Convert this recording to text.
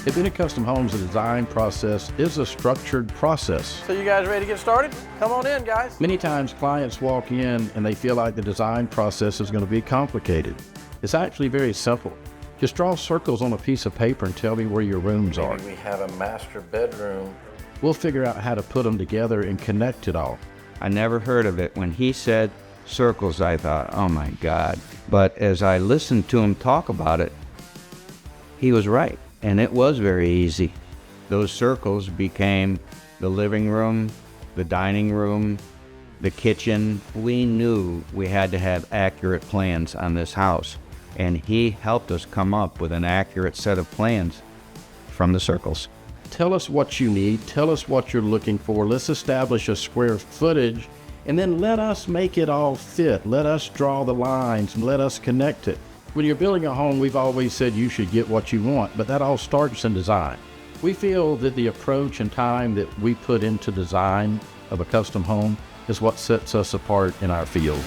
At Bennett Custom Homes, the design process is a structured process. So you guys ready to get started? Come on in, guys. Many times clients walk in and they feel like the design process is going to be complicated. It's actually very simple. Just draw circles on a piece of paper and tell me where your rooms are. Maybe we have a master bedroom. We'll figure out how to put them together and connect it all. I never heard of it. When he said circles, I thought, oh my God. But as I listened to him talk about it, he was right. And it was very easy. Those circles became the living room, the dining room, the kitchen. We knew we had to have accurate plans on this house. And he helped us come up with an accurate set of plans from the circles. Tell us what you need. Tell us what you're looking for. Let's establish a square footage, and then let us make it all fit. Let us draw the lines and let us connect it. When you're building a home, we've always said you should get what you want, but that all starts in design. We feel that the approach and time that we put into design of a custom home is what sets us apart in our field.